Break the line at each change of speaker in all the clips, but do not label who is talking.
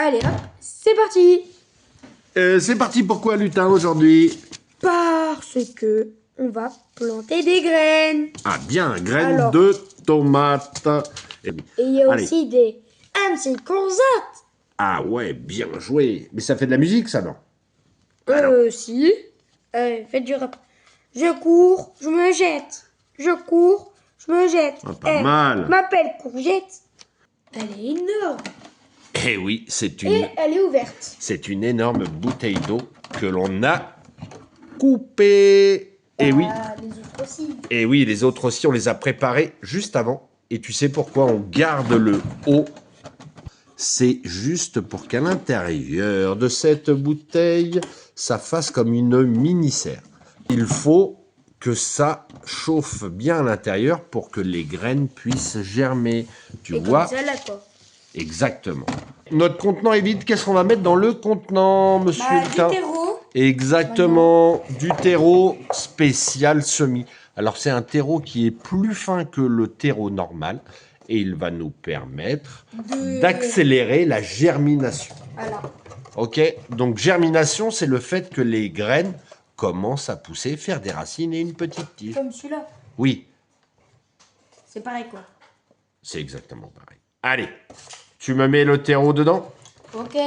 Allez hop, c'est parti.
C'est parti, pourquoi lutin aujourd'hui?
Parce que on va planter des graines.
Ah bien, graines
Alors.
de tomates.
Et il y a
Allez.
aussi des courgettes.
Ah ouais, bien joué. Mais ça fait de la musique ça, non?
Si. Faites du rap. Je cours, je me jette. Je cours, je me jette.
Ah, pas mal.
M'appelle courgette. Elle est énorme.
Eh oui, c'est
Et elle est ouverte.
énorme bouteille d'eau que l'on a coupée. Et oui,
Les autres aussi.
et oui, les autres aussi, on les a préparés juste avant. Et tu sais pourquoi on garde le haut? C'est juste pour qu'à l'intérieur de cette bouteille, ça fasse comme une mini-serre. Il faut que ça chauffe bien à l'intérieur pour que les graines puissent germer. Tu vois?
Comme ça là quoi.
Exactement. Notre contenant est vide. Qu'est-ce qu'on va mettre dans le contenant, monsieur
Du
Lutin?
terreau.
Exactement. Du terreau spécial semis. Alors, c'est un terreau qui est plus fin que le terreau normal. Et il va nous permettre d'accélérer la germination.
Voilà.
Ok? Donc, germination, c'est le fait que les graines commencent à pousser, faire des racines et une petite tige.
Comme celui-là.
Oui,
C'est pareil quoi.
c'est exactement pareil. Allez, tu me mets le terreau dedans?
Ok.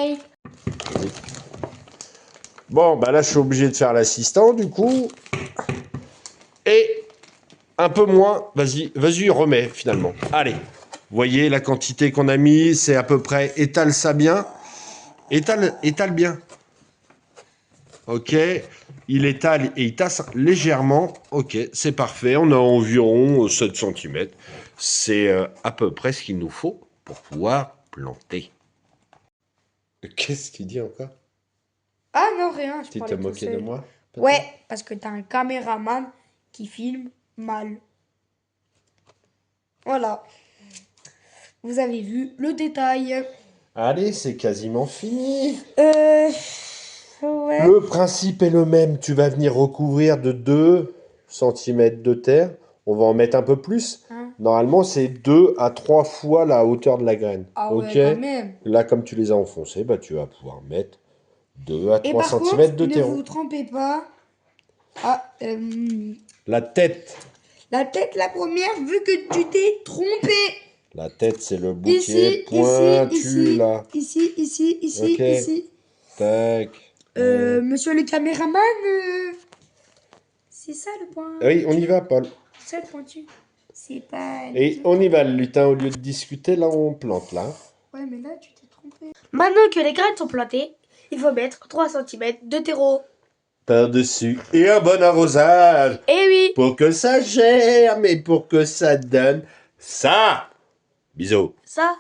Bon, bah là, je suis obligé de faire l'assistant, du coup. Et un peu moins. Vas-y, remets, finalement. Allez. Vous voyez la quantité qu'on a mis, c'est à peu près... Étale ça bien. Étale bien. Ok. Il étale et il tasse légèrement. Ok, c'est parfait. On a environ 7 cm. C'est à peu près ce qu'il nous faut pour pouvoir planter. Qu'est-ce qu'il dit encore?
Ah non, rien.
Tu t'es moqué de moi? peut-être?
Ouais, parce que t'as un caméraman qui filme mal. Voilà. Vous avez vu le détail.
Allez, c'est quasiment fini.
Ouais.
Le principe est le même. Tu vas venir recouvrir de 2 cm de terre. On va en mettre un peu plus.
Hein?
Normalement, c'est 2 à 3 fois la hauteur de la graine.
Ah ouais,
Ok.
quand même.
Là, comme tu les as enfoncés, bah, tu vas pouvoir mettre 2 à
Et
3
par
cm
contre,
de
ne
terreau.
vous trompez pas. Ah,
La tête.
la tête, la première, vu que tu t'es trompé.
La tête, c'est le bout qui
Ici,
est pointu,
ici,
là.
ici, ici,
Ok.
ici.
Tac.
Monsieur le caméraman, c'est ça le point.
Oui, on y va, Paul.
C'est ça le pointu. C'est pas...
Et on y va, le lutin. Au lieu de discuter, là, on plante, là.
Ouais, mais là, tu t'es trompé. Maintenant que les graines sont plantées, il faut mettre 3 cm de terreau.
Par-dessus. Et un bon arrosage.
Eh oui.
Pour que ça germe et pour que ça donne ça. Bisous.
Ça,